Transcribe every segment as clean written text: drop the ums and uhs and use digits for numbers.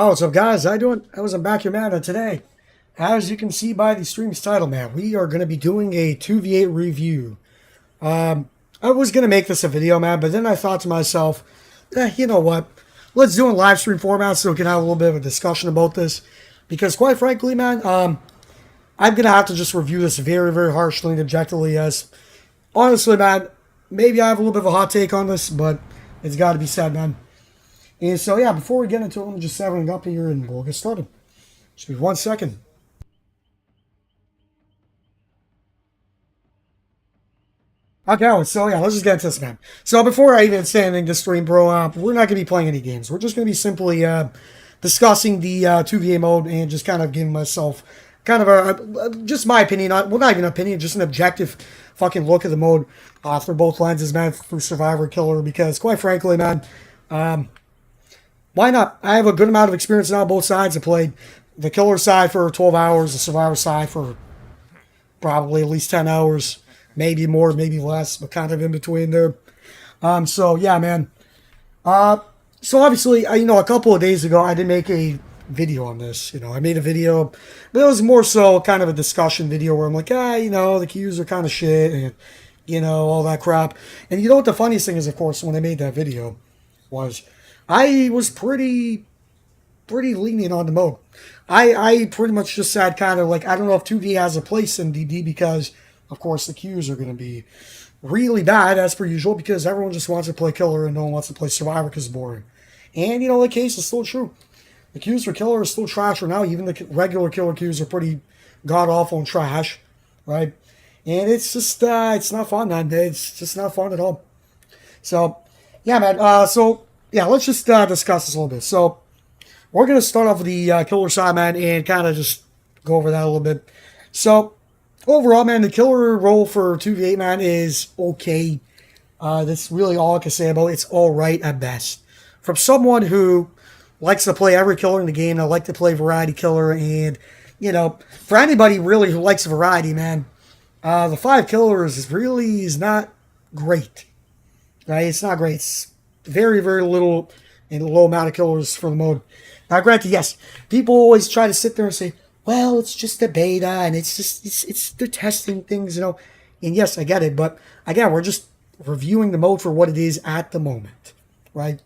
Oh, what's up, guys? How you doing? I'm back here, man. And today, as you can see by the stream's title, man, we are going to be doing a 2v8 review. I was going to make this a video, man, but then I thought to myself, you know what? Let's do it in live stream format so we can have a little bit of a discussion about this. Because quite frankly, man, I'm going to have to just review this very, very harshly and objectively as, honestly, man, maybe I have a little bit of a hot take on this, but it's got to be said, man. And so, yeah, before we get into it, let me just set everything up here and we'll get started. Just be 1 second. Okay, so yeah, let's just get into this, man. So before I even say anything to stream, bro, we're not going to be playing any games. We're just going to be simply discussing the 2VA mode and just kind of giving myself kind of just my opinion on, well, not even an opinion, just an objective fucking look at the mode through both lenses, man, through Survivor, Killer, because quite frankly, man, why not? I have a good amount of experience now on both sides. I played the Killer side for 12 hours, the Survivor side for probably at least 10 hours, maybe more, maybe less, but kind of in between there. So yeah, man. So obviously, a couple of days ago, I did make a video on this. I made a video, but it was more so kind of a discussion video where I'm like, the queues are kind of shit, and all that crap. And you know what the funniest thing is, of course, when I made that video, was I was pretty lenient on the mode. I pretty much just said kind of like, I don't know if 2D has a place in DD because, of course, the queues are going to be really bad as per usual because everyone just wants to play Killer and no one wants to play Survivor because it's boring. And, the case is still true. The queues for Killer are still trash right now. Even the regular Killer queues are pretty god-awful and trash, right? And it's just, it's not fun, man. It's just not fun at all. So, yeah, man. Yeah, let's just discuss this a little bit. So, we're going to start off with the Killer side, man, and kind of just go over that a little bit. So, overall, man, the Killer role for 2v8, man, is okay. That's really all I can say about it. It's all right at best. From someone who likes to play every Killer in the game, I like to play variety Killer, and, for anybody really who likes variety, man, the 5 Killers is not great. Right? It's not great. It's very, very little and low amount of Killers for the mode. Now, granted, yes, people always try to sit there and say, well, it's just a beta, and they're testing things, And yes, I get it, but again, we're just reviewing the mode for what it is at the moment, right?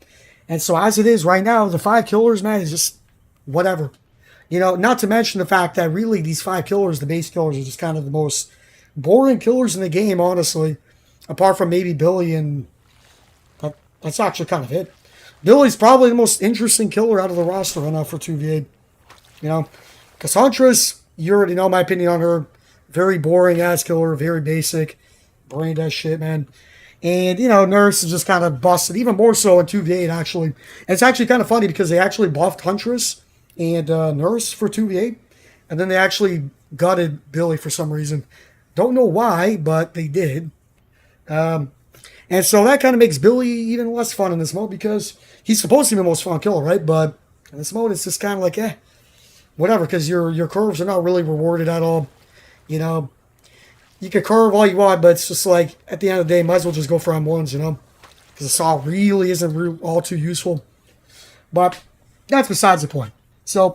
And so as it is right now, the 5 Killers, man, is just whatever. Not to mention the fact that really these 5 Killers, the base Killers, are just kind of the most boring Killers in the game, honestly, apart from maybe Billy, and that's actually kind of it. Billy's probably the most interesting Killer out of the roster right now for 2v8. Because Huntress, you already know my opinion on her. Very boring ass Killer, very basic. Brain dead shit, man. And, Nurse is just kind of busted, even more so in 2v8, actually. And it's actually kind of funny because they actually buffed Huntress and Nurse for 2v8. And then they actually gutted Billy for some reason. Don't know why, but they did. And so that kind of makes Billy even less fun in this mode because he's supposed to be the most fun Killer, right? But in this mode, it's just kind of like, whatever, because your curves are not really rewarded at all. You can curve all you want, but it's just like, at the end of the day, might as well just go for M1s, because the saw really isn't all too useful. But that's besides the point. So,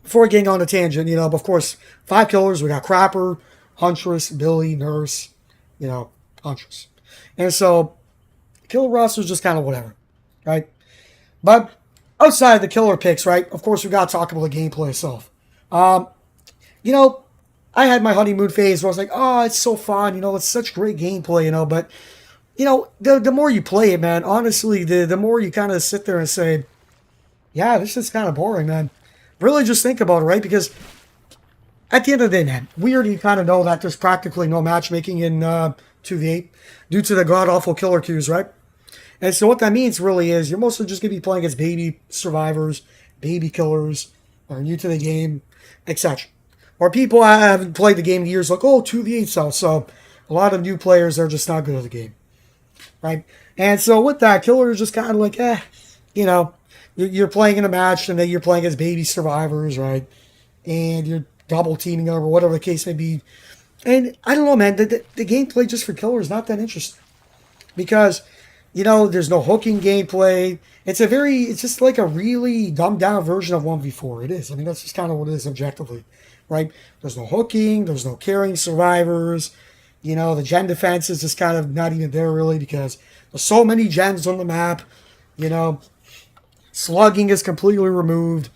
before getting on a tangent, of course, 5 Killers, we got Crapper, Huntress, Billy, Nurse, Huntress. And so, Killer roster is just kind of whatever, right? But outside of the Killer picks, right, of course, we got to talk about the gameplay itself. I had my honeymoon phase where I was like, oh, it's so fun, it's such great gameplay, but, the more you play it, man, honestly, the more you kind of sit there and say, yeah, this is kind of boring, man. Really just think about it, right? Because at the end of the day, man, we already kind of know that there's practically no matchmaking in 2v8 due to the god-awful Killer queues, right? And so what that means really is you're mostly just going to be playing against baby survivors, baby Killers, or new to the game, etc. Or people haven't played the game in years like, 2v8's out. So a lot of new players are just not good at the game, right? And so with that, Killer is just kind of like, you're playing in a match and then you're playing as baby survivors, right? And you're double teaming them or whatever the case may be. And I don't know, man, the gameplay just for Killer is not that interesting. Because, there's no hooking gameplay. it's just like a really dumbed down version of 1v4. It is. I mean, that's just kind of what it is objectively, right? There's no hooking, there's no carrying survivors. You know, the gen defense is just kind of not even there really because there's so many gens on the map. You know, slugging is completely removed.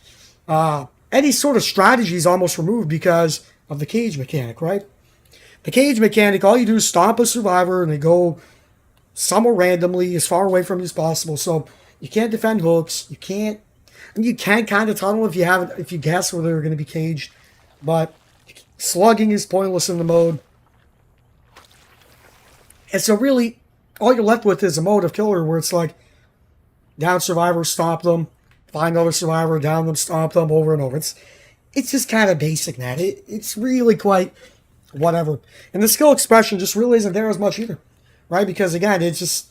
Any sort of strategy is almost removed because of the cage mechanic, right? The cage mechanic, all you do is stomp a survivor and they go somewhere randomly as far away from you as possible. So you can't defend hooks. You can't, and you can kind of tunnel if you guess where they're going to be caged. But slugging is pointless in the mode. And so really, all you're left with is a mode of killer where it's like down survivor, stomp them, find another survivor, down them, stomp them over and over. It's just kind of basic, man. It's really quite whatever. And the skill expression just really isn't there as much either, right? Because again, it's just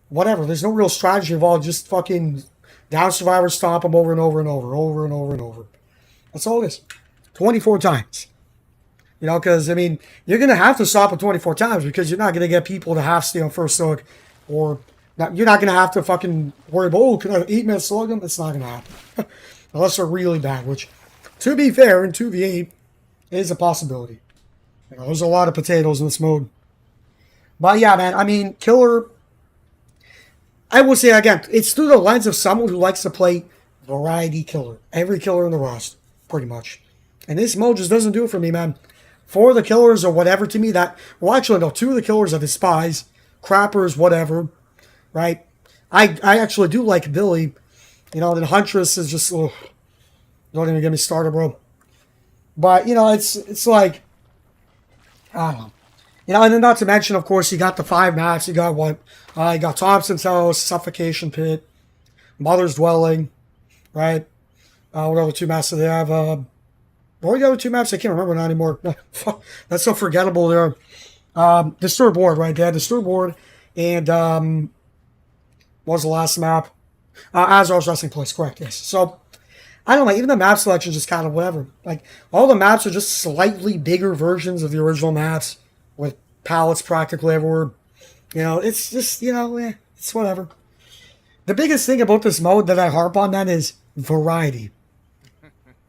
whatever. There's no real strategy involved. Just fucking down survivors, stomp them over and over and over, over and over and over. That's all it is. 24 times. You know, because, I mean, you're going to have to stop it 24 times because you're not going to get people to half stay on first hook or you're not going to have to fucking worry about, oh, can I 8 minutes slug them? It's not going to happen. Unless they're really bad, which, to be fair, in 2v8 is a possibility. You know, there's a lot of potatoes in this mode. But yeah, man, I mean, killer, I will say again, it's through the lens of someone who likes to play variety killer. Every killer in the roster, pretty much. And this mode just doesn't do it for me, man. 4 of the killers or whatever to me that, well, actually, no, 2 of the killers I despise. Crappers, whatever, right? I actually do like Billy. You know, the Huntress is just, ugh, don't even get me started, bro. But, you know, it's like, I don't know. You know, and then not to mention, of course, you got the 5 maps. You got what? You got Thompson's House, Suffocation Pit, Mother's Dwelling, right? What other 2 maps do they have? What were the other 2 maps? I can't remember now anymore. That's so forgettable there. Disturb Ward, right? They had Disturb Ward and what was the last map? Azar's Resting Place, correct, yes. So, I don't know, even the map selection is just kind of whatever. Like, all the maps are just slightly bigger versions of the original maps with palettes practically everywhere. You know, it's just, you know, it's whatever. The biggest thing about this mode that I harp on then is variety.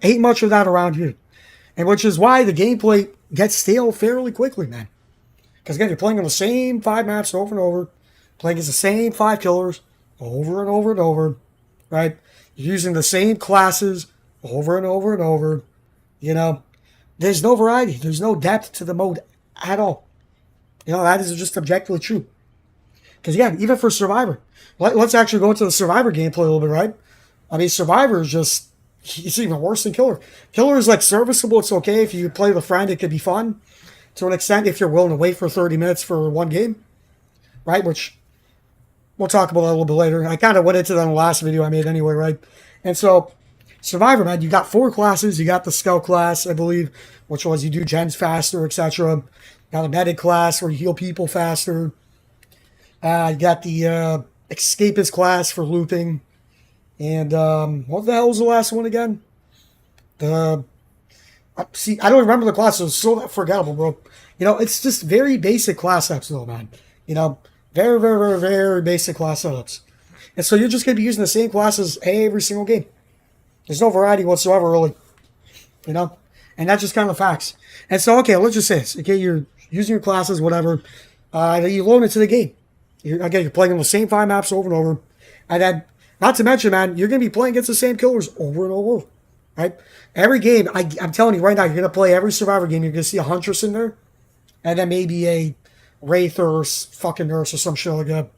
Ain't much of that around here. And which is why the gameplay gets stale fairly quickly, man. Because again, you're playing on the same 5 maps over and over. Playing as the same 5 killers over and over and over. Right? You're using the same classes over and over and over. You know, there's no variety. There's no depth to the mode at all. You know, that is just objectively true. Because again, even for Survivor. Let's actually go into the Survivor gameplay a little bit, right? I mean, Survivor is just, it's even worse than Killer. Killer is like serviceable. It's okay. If you play with a friend, it could be fun. To an extent, if you're willing to wait for 30 minutes for one game. Right? Which, we'll talk about that a little bit later. I kind of went into that in the last video I made anyway, right? And so, Survivor, man, you got 4 classes. You got the Scout class, I believe, which was you do gens faster, etc. Got a Medic class where you heal people faster. You got the Escapist class for looping. And what the hell was the last one again? See, I don't remember the class. It's so forgettable, bro. You know, it's just very basic class setups, though, man. You know, very, very, very, very basic class setups. And so you're just going to be using the same classes every single game. There's no variety whatsoever, really. You know? And that's just kind of facts. And so, okay, let's just say this. Okay, you're using your classes, whatever. You load into the game. You're playing on the same 5 maps over and over. And then, not to mention, man, you're going to be playing against the same killers over and over. Right? Every game, I'm telling you right now, you're going to play every Survivor game. You're going to see a Huntress in there. And then maybe a Wraith or fucking Nurse or some shit like that.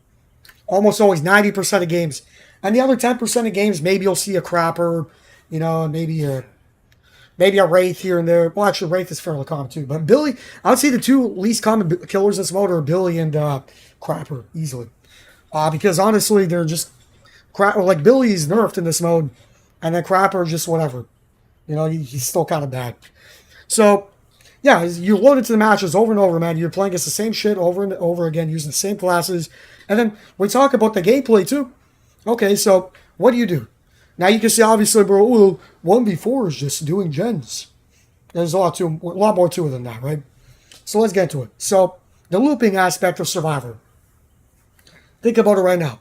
Almost always 90% of games. And the other 10% of games, maybe you'll see a Crapper, you know, maybe a Wraith here and there. Well, actually, Wraith is fairly common too. But Billy, I would say the 2 least common killers in this mode are Billy and Crapper, easily. Because honestly, they're just, like Billy's nerfed in this mode, and then Crapper just whatever. You know, he's still kind of bad. So, yeah, you load into the matches over and over, man. You're playing against the same shit over and over again, using the same classes. And then we talk about the gameplay too. Okay, so what do? Now you can see, obviously, bro, well, 1v4 is just doing gens. There's a lot more to it than that, right? So let's get into it. So the looping aspect of Survivor. Think about it right now,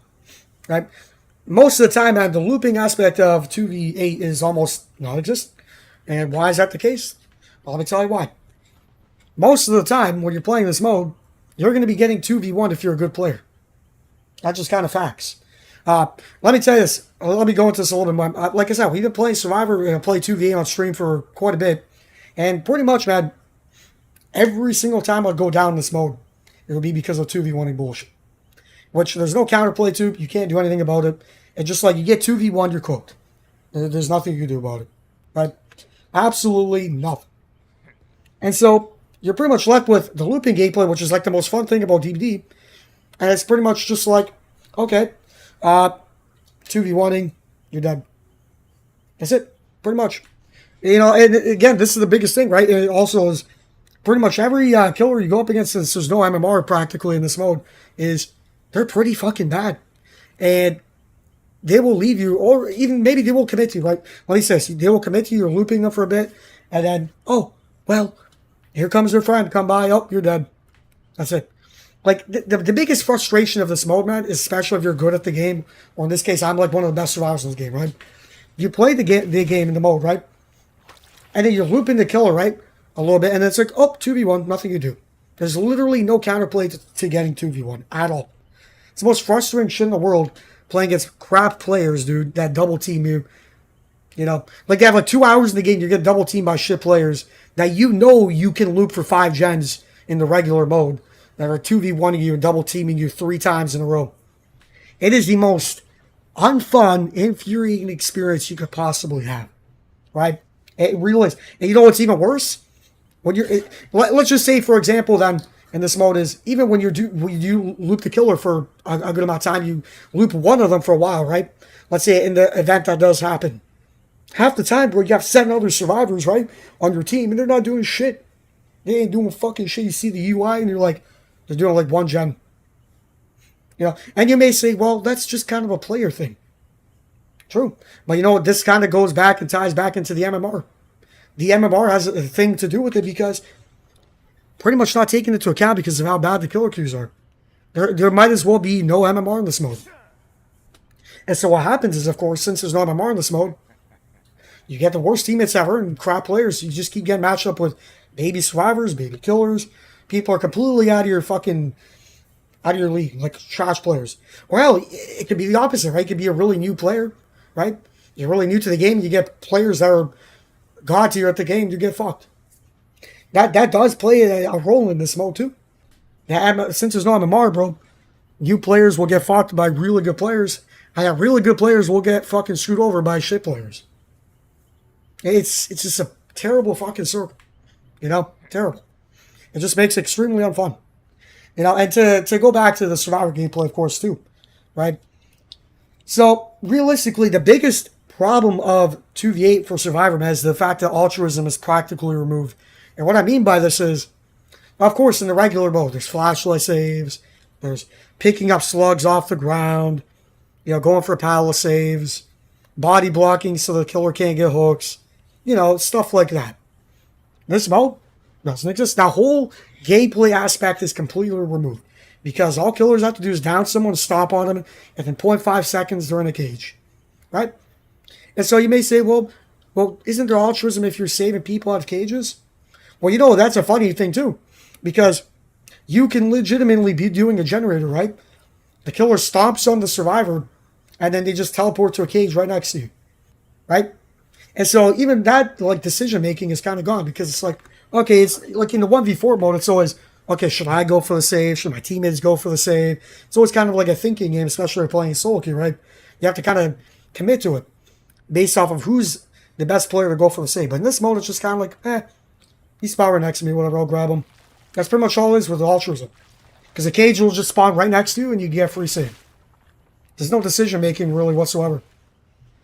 right? most of the time, man, the looping aspect of 2v8 is almost non-existent. And why is that the case? Well, let me tell you why. Most of the time, when you're playing this mode, you're going to be getting 2v1 if you're a good player. That's just kind of facts. Let me tell you this. Let me go into this a little bit more. Like I said, we've been playing Survivor. We're going to play 2v8 on stream for quite a bit. And pretty much, man, every single time I go down this mode, it'll be because of 2v1 bullshit. Which there's no counterplay to. You can't do anything about it. And just like you get 2v1, you're cooked. There's nothing you can do about it. Right? Absolutely nothing. And so you're pretty much left with the looping gameplay, which is like the most fun thing about DBD. And it's pretty much just like, okay, 2v1ing, you're dead. That's it. Pretty much. And again, this is the biggest thing, right? It also is pretty much every killer you go up against, since there's no MMR practically in this mode, is they're pretty fucking bad. And they will leave you, or even maybe they will commit to you. Like he says, they will commit to you, you're looping them for a bit, and then, oh, well, here comes their friend, come by, oh, you're dead. That's it. Like, the biggest frustration of this mode, man, especially if you're good at the game, or in this case, I'm like one of the best survivors in this game, right? You play the game in the mode, right? And then you're looping the killer, right? A little bit, and it's like, oh, 2v1, nothing you do. There's literally no counterplay to getting 2v1 at all. It's the most frustrating shit in the world, playing against crap players, dude, that double team you. You know, like they have like 2 hours in the game, you get double teamed by shit players that you can loop for 5 gens in the regular mode that are 2v1ing you and double teaming you 3 times in a row. It is the most unfun, infuriating experience you could possibly have, right? It really is. And you know what's even worse? Let's just say, for example, then in this mode is even when you loop the killer for a good amount of time, you loop one of them for a while, right? Let's say in the event that does happen. Half the time, bro, you have 7 other survivors, right, on your team, and they're not doing shit. They ain't doing fucking shit. You see the UI, and you're like, they're doing like 1 gen. You know, and you may say, well, that's just kind of a player thing. True. But you know what? This kind of goes back and ties back into the MMR. The MMR has a thing to do with it because pretty much not taking into account because of how bad the killer queues are. There might as well be no MMR in this mode. And so what happens is, of course, since there's no MMR in this mode, you get the worst teammates ever and crap players. You just keep getting matched up with baby survivors, baby killers. People are completely out of your league, like trash players. Well, it could be the opposite, right? It could be a really new player, right? You're really new to the game. You get players that are god tier at the game. You get fucked. That does play a role in this mode too. Since there's no MMR, bro, new players will get fucked by really good players. And really good players will get fucking screwed over by shit players. It's just a terrible fucking circle. You know? Terrible. It just makes it extremely unfun. You know, and to go back to the Survivor gameplay, of course, too. Right? So, realistically, the biggest problem of 2v8 for Survivor, man, is the fact that altruism is practically removed. And what I mean by this is, of course, in the regular mode, there's flashlight saves, there's picking up slugs off the ground, you know, going for palace saves, body blocking so the killer can't get hooks, you know, stuff like that. This mode doesn't exist. That whole gameplay aspect is completely removed because all killers have to do is down someone, stomp on them, and in 0.5 seconds they're in a cage, right? And so you may say, well, isn't there altruism if you're saving people out of cages? Well, you know, that's a funny thing too, because you can legitimately be doing a generator, right? The killer stomps on the survivor, and then they just teleport to a cage right next to you, right? And so even that, like, decision making is kind of gone because it's like, okay, it's like in the 1v4 mode, it's always, okay, should I go for the save? Should my teammates go for the save? It's always kind of like a thinking game, especially if you're playing solo queue, right? You have to kind of commit to it based off of who's the best player to go for the save. But in this mode, it's just kind of like, he's spot right next to me, whatever, I'll grab him. That's pretty much all it is with altruism. Because the cage will just spawn right next to you and you get free save. There's no decision making really whatsoever.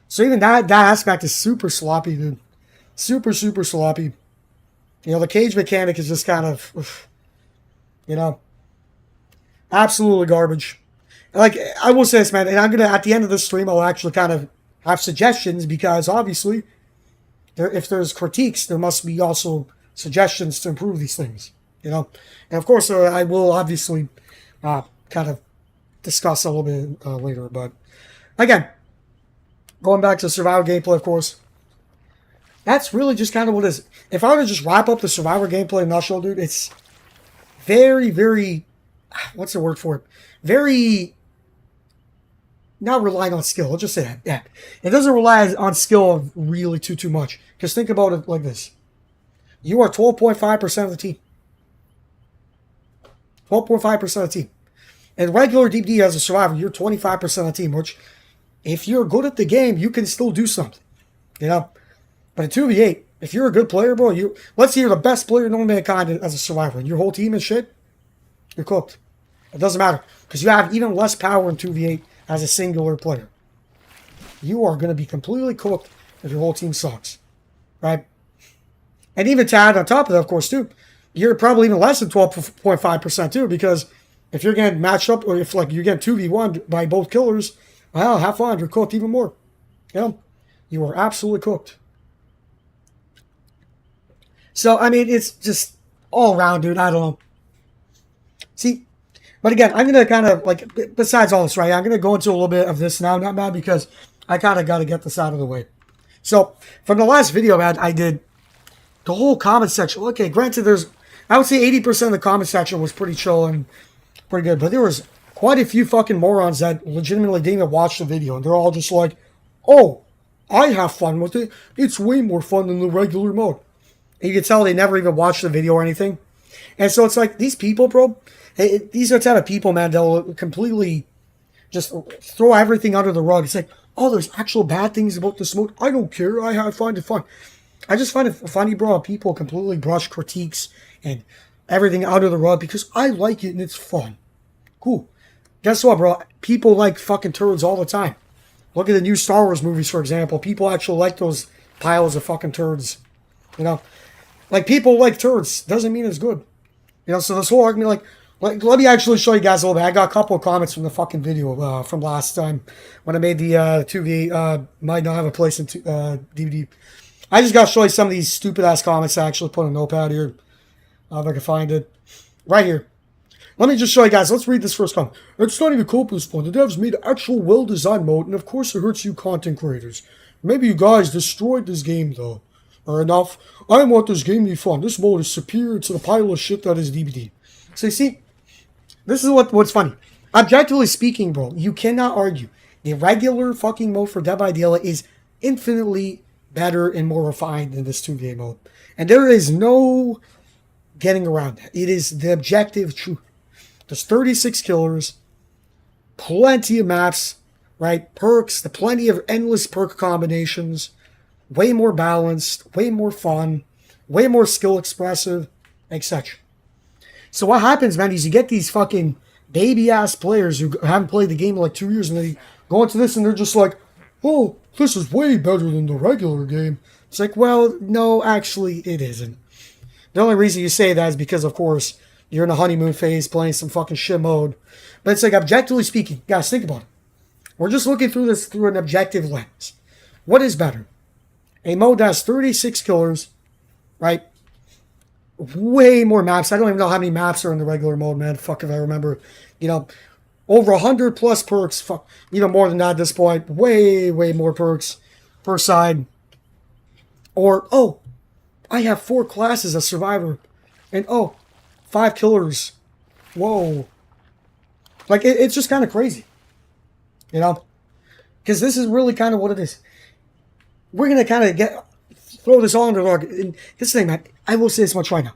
So even that aspect is super sloppy, dude. Super, super sloppy. You know, the cage mechanic is just kind of, you know, absolutely garbage. Like, I will say this, man, and I'm going to, at the end of this stream, I'll actually kind of have suggestions because obviously, if there's critiques, there must be also suggestions to improve these things, you know. And of course, I will obviously kind of discuss a little bit later, but Again, going back to Survivor gameplay, of course, that's really just kind of what it is. If I were to just wrap up the Survivor gameplay in a nutshell, dude, it's very, very, what's the word for it? Very, not relying on skill. I'll just say that. Yeah. It doesn't rely on skill really too much. Because think about it like this. You are 12.5% of the team. 12.5% of the team. And regular DBD as a survivor, you're 25% of the team, which, if you're good at the game, you can still do something. You know? But in 2v8, if you're a good player, bro, let's say you're the best player known to mankind as a survivor, and your whole team is shit, you're cooked. It doesn't matter. Because you have even less power in 2v8 as a singular player. You are going to be completely cooked if your whole team sucks. Right? And even to add on top of that, of course, too, you're probably even less than 12.5% too, because if you're getting matched up, or if like you're getting 2v1 by both killers, well, have fun, you're cooked even more. You know? You are absolutely cooked. So, I mean, it's just all around, dude. I don't know. See, but again, I'm going to kind of, like, besides all this, right, I'm going to go into a little bit of this now, not bad, because I kind of got to get this out of the way. So, from the last video, man, I did the whole comment section. Okay, granted, I would say 80% of the comment section was pretty chill and pretty good, but there was quite a few fucking morons that legitimately didn't even watch the video, and they're all just like, oh, I have fun with it. It's way more fun than the regular mode. And you can tell they never even watched the video or anything. And so it's like, these people, bro, these are the type of people, man, they'll completely just throw everything under the rug. It's like, oh, there's actual bad things about this mode. I don't care. I find it fun. I just find it funny, bro, people completely brush critiques and everything under the rug because I like it and it's fun. Cool. Guess what, bro? People like fucking turds all the time. Look at the new Star Wars movies, for example. People actually like those piles of fucking turds. You know? Like, people like turds. Doesn't mean it's good. You know, so this whole argument, like let me actually show you guys a little bit. I got a couple of comments from the fucking video from last time when I made the 2v might not have a place in DVD. I just got to show you some of these stupid-ass comments I actually put on a notepad here. If I can find it. Right here. Let me just show you guys. Let's read this first comment. It's not even cool at this point. The devs made an actual well-designed mode, and of course it hurts you content creators. Maybe you guys destroyed this game, though. Or enough. I want this game to be fun. This mode is superior to the pile of shit that is DBD. So you see, this is what's funny. Objectively speaking, bro, you cannot argue. The regular fucking mode for Dead by Daylight is infinitely better and more refined than this 2v8 mode. And there is no getting around that. It is the objective truth. There's 36 killers, plenty of maps, right? Perks, plenty of endless perk combinations, way more balanced, way more fun, way more skill expressive, etc. So what happens, man, is you get these fucking baby-ass players who haven't played the game in like 2 years, and they go into this and they're just like, oh, this is way better than the regular game. It's like, well, no, actually, it isn't. The only reason you say that is because, of course, you're in a honeymoon phase playing some fucking shit mode. But it's like, objectively speaking, guys, think about it. We're just looking through this through an objective lens. What is better? A mode that has 36 killers, right? Way more maps. I don't even know how many maps are in the regular mode, man. Fuck if I remember. You know, over 100 plus perks. Fuck, even more than that at this point. Way more perks per side. Or, oh, I have 4 classes as Survivor. And, oh, 5 killers. Whoa. Like, it's just kind of crazy. You know? Because this is really kind of what it is. We're going to kind of throw this all under the rug. And this thing, man, I will say this much right now.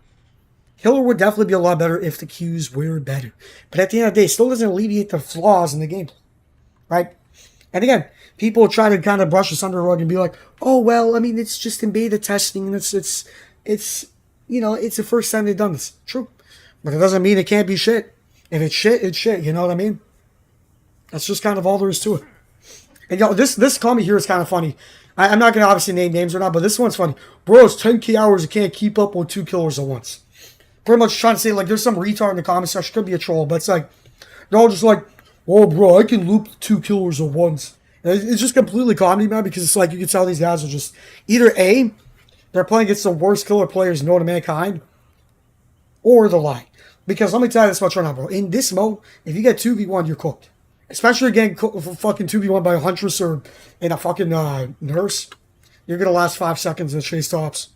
Killer would definitely be a lot better if the queues were better. But at the end of the day, it still doesn't alleviate the flaws in the game. Right? And again, people try to kind of brush this under the rug and be like, oh, well, I mean, it's just in beta testing. And it's you know, it's the first time they've done this. True. But it doesn't mean it can't be shit. If it's shit, it's shit. You know what I mean? That's just kind of all there is to it. And, you know, this comment here is kind of funny. I'm not going to obviously name names or not, but this one's funny. Bro, it's 10k hours. You can't keep up with 2 killers at once. Pretty much trying to say, like, there's some retard in the comment section. Could be a troll, but it's like, they're all just like, oh, bro, I can loop 2 killers at once. And it's just completely comedy, man, because it's like, you can tell these guys are just, either A, they're playing against the worst killer players known to mankind, or the lie. Because let me tell you this much right now, bro. In this mode, if you get 2v1, you're cooked. Especially getting fucking 2v1 by a huntress or in a fucking nurse. You're going to last 5 seconds and chase tops.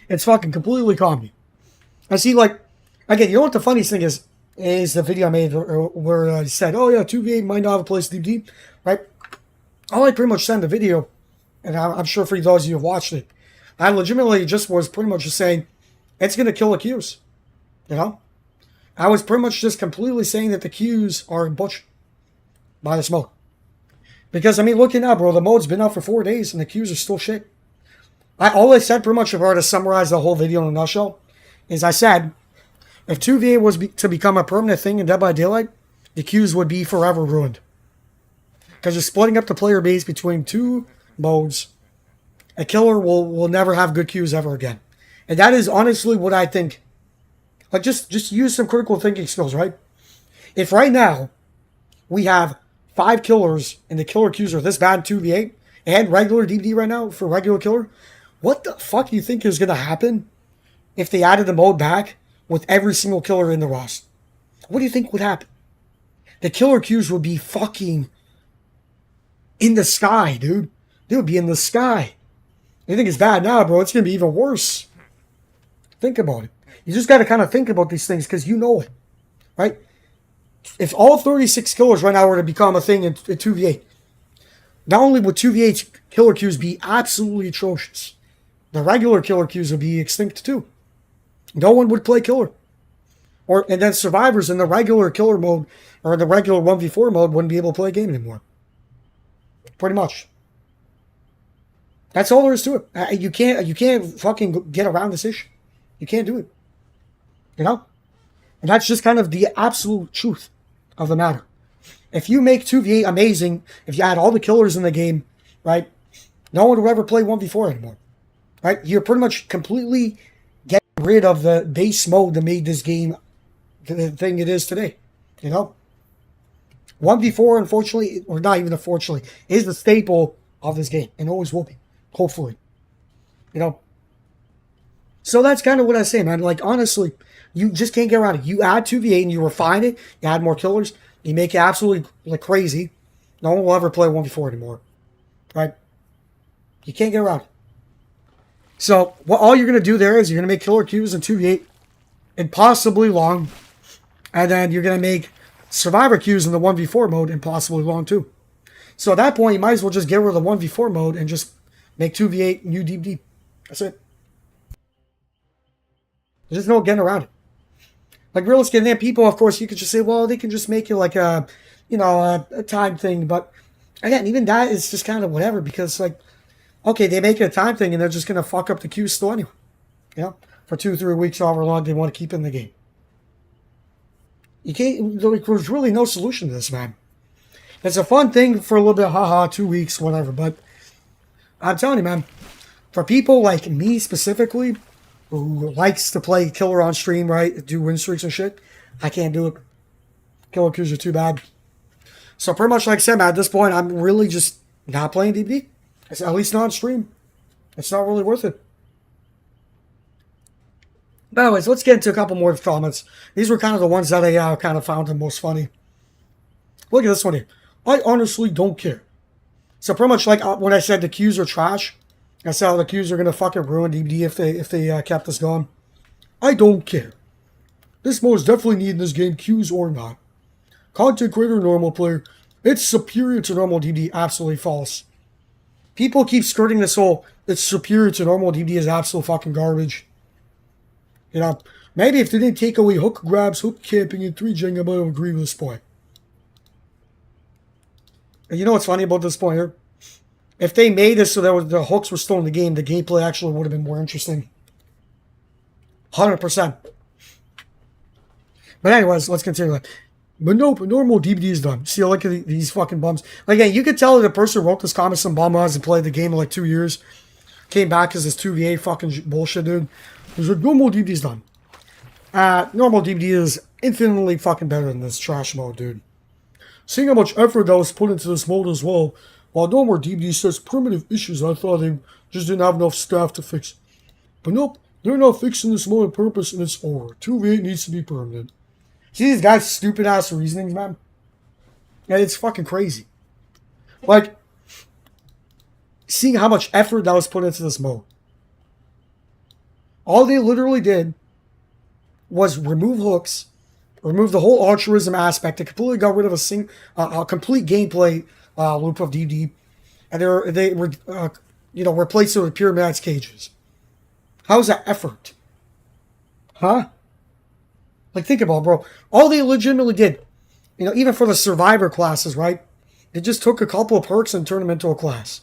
It's fucking completely comedy. I see, like, again, you know what the funniest thing is the video I made where I said, oh yeah, 2v8 might not have a place deep deep, right? All I pretty much sent the video, and I'm sure for those of you who watched it, I legitimately just was pretty much just saying, it's going to kill the queues, you know? I was pretty much just completely saying that the queues are butchered by the smoke. Because, I mean, looking now, bro, the mode's been out for 4 days, and the queues are still shit. All I said pretty much, if I were to summarize the whole video in a nutshell, is I said, if 2v8 was to become a permanent thing in Dead by Daylight, the queues would be forever ruined. Because you're splitting up the player base between 2 modes. A killer will never have good queues ever again. And that is honestly what I think. Like, just use some critical thinking skills, right? If right now we have 5 killers and the killer queues are this bad in 2v8 and regular DBD right now for regular killer, what the fuck do you think is going to happen if they added the mode back with every single killer in the roster? What do you think would happen? The killer queues would be fucking in the sky, dude. They would be in the sky. You think it's bad now, bro? It's going to be even worse. Think about it. You just got to kind of think about these things because you know it, right? If all 36 killers right now were to become a thing in 2v8, not only would 2v8 killer queues be absolutely atrocious, the regular killer queues would be extinct too. No one would play killer. And then survivors in the regular killer mode or the regular 1v4 mode wouldn't be able to play a game anymore. Pretty much. That's all there is to it. You can't fucking get around this issue. You can't do it. You know? And that's just kind of the absolute truth of the matter. If you make 2v8 amazing, if you add all the killers in the game, right, no one will ever play 1v4 anymore. Right? You're pretty much completely getting rid of the base mode that made this game the thing it is today. You know? 1v4, unfortunately, or not even unfortunately, is the staple of this game. And always will be. Hopefully. You know? So that's kind of what I say, man. Like, honestly, you just can't get around it. You add 2v8 and you refine it, you add more killers, you make it absolutely like crazy. No one will ever play 1v4 anymore. Right? You can't get around it. So, all you're going to do there is you're going to make killer queues in 2v8 impossibly long. And then you're going to make survivor queues in the 1v4 mode impossibly long too. So at that point, you might as well just get rid of the 1v4 mode and just make 2v8 new deep deep. That's it. There's no getting around it. Like realistically, and then people, of course, you could just say, well, they can just make it like a, you know, a time thing. But again, even that is just kind of whatever because, like, okay, they make it a time thing and they're just going to fuck up the queue still anyway. You know, for 2-3 weeks, however long they want to keep in the game. You can't, there's really no solution to this, man. It's a fun thing for a little bit, haha, 2 weeks, whatever. But I'm telling you, man, for people like me specifically, who likes to play killer on stream, right? Do win streaks and shit. I can't do it. Killer queues are too bad. So pretty much like I said, man, at this point, I'm really just not playing DBD. It's at least not on stream. It's not really worth it. But anyways, let's get into a couple more comments. These were kind of the ones that I kind of found the most funny. Look at this one here. I honestly don't care. So pretty much like when I said the queues are trash, I said how the queues are going to fucking ruin DBD if they kept this going. I don't care. This mode is definitely needed in this game, queues or not. Content creator, normal player. It's superior to normal DBD. Absolutely false. People keep skirting this whole, it's superior to normal DBD is absolute fucking garbage. You know, maybe if they didn't take away hook grabs, hook camping, and 3Jing, I might have agreed with this point. And you know what's funny about this point here? If they made this so that the hooks were still in the game, the gameplay actually would have been more interesting. 100%. But anyways, let's continue. But nope, normal DBD is done. See, look at these fucking bums. Like, again, you could tell that the person who wrote this comment some bum was and played the game in like 2 years. Came back as this 2v8 fucking bullshit, dude. He's like, normal DBD is done. Normal DBD is infinitely fucking better than this trash mode, dude. Seeing how much effort that was put into this mode as well, while no more DBD says primitive issues, I thought they just didn't have enough staff to fix. But nope, they're not fixing this mode on purpose and it's over. 2v8 needs to be permanent. See these guys' stupid ass reasonings, man? Yeah, it's fucking crazy. Like, seeing how much effort that was put into this mode. All they literally did was remove hooks, remove the whole archerism aspect. They completely got rid of a complete gameplay loop of DD, and they were replaced it with pure match cages. How's that effort? Huh? Like, think about it, bro. All they legitimately did, even for the survivor classes, right? They just took a couple of perks and turned them into a class.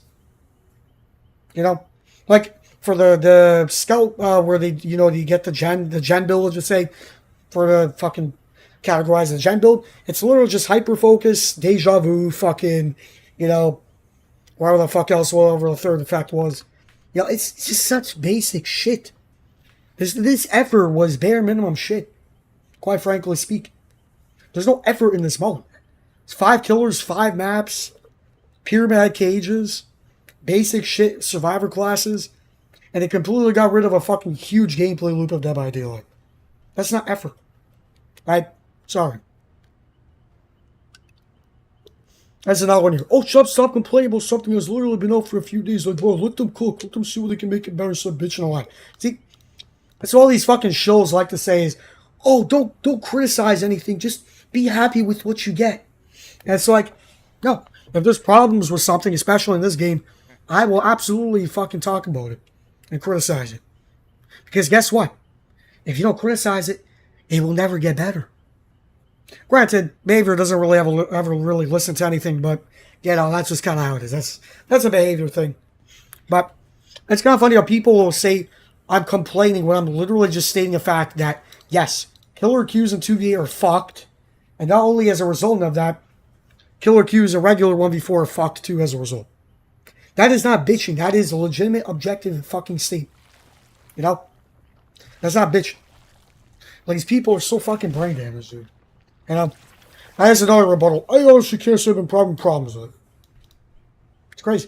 Like for the scout, where you get the gen build, let's just say, for the fucking categorize the gen build. It's literally just hyper focus, deja vu, fucking, whatever the fuck else, whatever the third effect was. It's just such basic shit. This effort was bare minimum shit. Quite frankly speaking, there's no effort in this mode. It's 5 killers, 5 maps, pyramid cages, basic shit, survivor classes, and they completely got rid of a fucking huge gameplay loop of Dead by Daylight. That's not effort. Right? Sorry. That's another one here. Oh, stop complaining about something that's literally been out for a few days. Like, bro, let them cook. Let them see what they can make it better. Stop bitching a lot. See, that's all these fucking shows like to say is, oh, don't criticize anything. Just be happy with what you get. And it's like, no. If there's problems with something, especially in this game, I will absolutely fucking talk about it and criticize it. Because guess what? If you don't criticize it, it will never get better. Granted, behavior doesn't really ever really listen to anything, but that's just kind of how it is. That's a behavior thing. But it's kind of funny how people will say I'm complaining when I'm literally just stating the fact that yes, killer queues in 2v are fucked, and not only as a result of that, killer queues in regular 1v4 are fucked too as a result. That is not bitching. That is a legitimate, objective fucking state. That's not bitching. Like, these people are so fucking brain damaged, dude. That's another rebuttal. I honestly can't say I've been problems with it. It's crazy.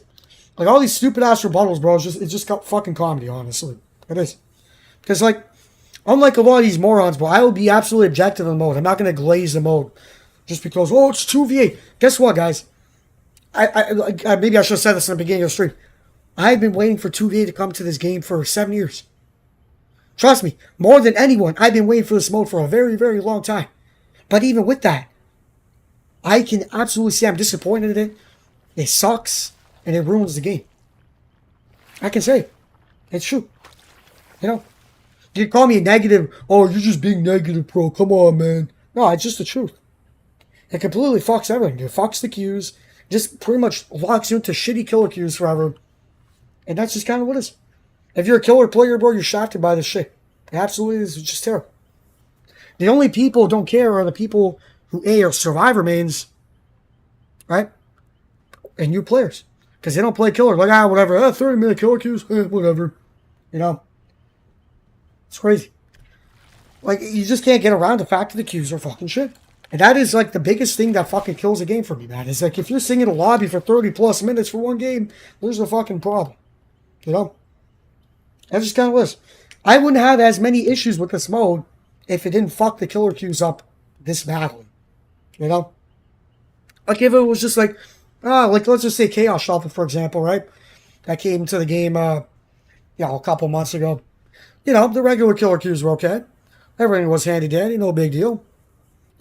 Like, all these stupid ass rebuttals, bro, it's just fucking comedy, honestly. It is. Because, like, unlike a lot of these morons, bro, I will be absolutely objective in the mode. I'm not going to glaze the mode just because, oh, it's 2v8. Guess what, guys? I maybe I should have said this in the beginning of the stream. I've been waiting for 2v8 to come to this game for 7 years. Trust me, more than anyone, I've been waiting for this mode for a very, very long time. But even with that, I can absolutely say I'm disappointed in it. It sucks, and it ruins the game. I can say it. It's true. You can call me a negative. Oh, you're just being negative, bro. Come on, man. No, it's just the truth. It completely fucks everything. It fucks the queues. Just pretty much locks you into shitty killer queues forever. And that's just kind of what it is. If you're a killer player, bro, you're shafted by this shit. It absolutely is just terrible. The only people who don't care are the people who, are survivor mains, right? And new players. Because they don't play killer. Like, whatever. 30-minute killer queues. Whatever. It's crazy. Like, you just can't get around the fact that the queues are fucking shit. And that is, like, the biggest thing that fucking kills a game for me, man. Is, like, if you're singing a lobby for 30-plus minutes for one game, there's a fucking problem. That's just kind of what it is. I wouldn't have as many issues with this mode if it didn't fuck the killer queues up this badly. Like, if it was just like, like, let's just say Chaos Shuffle, for example, right? That came to the game, a couple months ago. The regular killer queues were okay. Everything was handy-dandy, no big deal.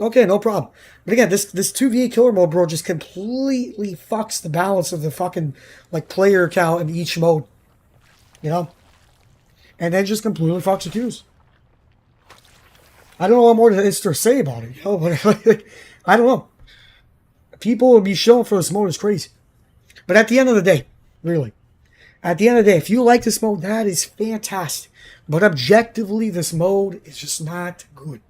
Okay, no problem. But again, this 2v8 killer mode, bro, just completely fucks the balance of the fucking, like, player count in each mode. And then just completely fucks the queues. I don't know what more there is to say about it, but I don't know. People will be shilling for this mode is crazy. But at the end of the day, really, at the end of the day, if you like this mode, that is fantastic. But objectively, this mode is just not good.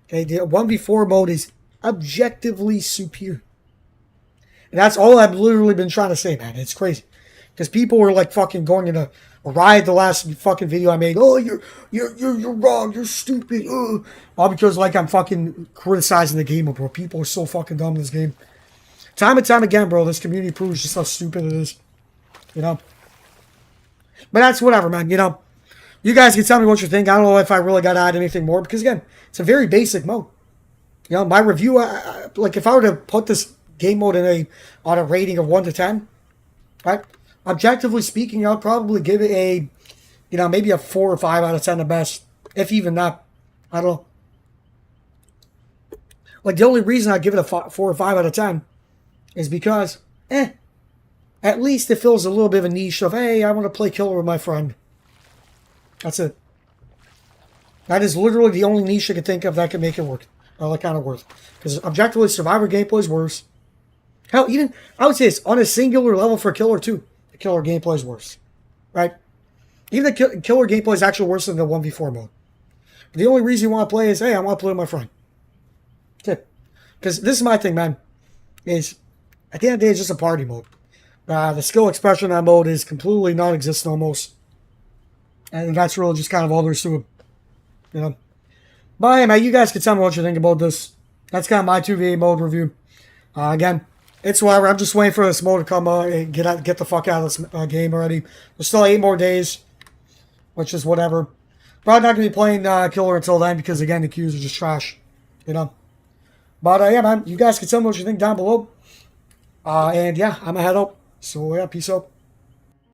Okay, the 1v4 mode is objectively superior. And that's all I've literally been trying to say, man. It's crazy. Because people were like fucking going in a riot the last fucking video I made. Oh, you're wrong. You're stupid. Ugh. All because like I'm fucking criticizing the game, bro. People are so fucking dumb in this game. Time and time again, bro. This community proves just how stupid it is. But that's whatever, man. You guys can tell me what you think. I don't know if I really got to add anything more because again, it's a very basic mode. You know, my review, like if I were to put this game mode on a rating of 1 to 10, right? Objectively speaking, I'll probably give it a, maybe a 4 or 5 out of 10 at best, if even that. I don't know. Like the only reason I give it a 4 or 5 out of 10 is because, at least it fills a little bit of a niche of, hey, I want to play killer with my friend. That's it. That is literally the only niche I can think of that can make it work. That kind of work. Because objectively, Survivor gameplay is worse. Hell, even, I would say it's on a singular level for Killer 2. The Killer gameplay is worse. Right? Even the Killer gameplay is actually worse than the 1v4 mode. But the only reason you want to play is, hey, I want to play with my friend. That's it. Because this is my thing, man. Is, at the end of the day, it's just a party mode. The skill expression on that mode is completely non-existent almost. And that's really just kind of all there is to it. You know? But hey, man, you guys can tell me what you think about this. That's kind of my 2v8 mode review. Again, it's whatever. I'm just waiting for this mode to come and get the fuck out of this game already. There's still 8 more days, which is whatever. Probably not going to be playing Killer until then because, again, the queues are just trash. You know? But yeah, man, you guys can tell me what you think down below. And yeah, I'm going to head out. So yeah, peace out.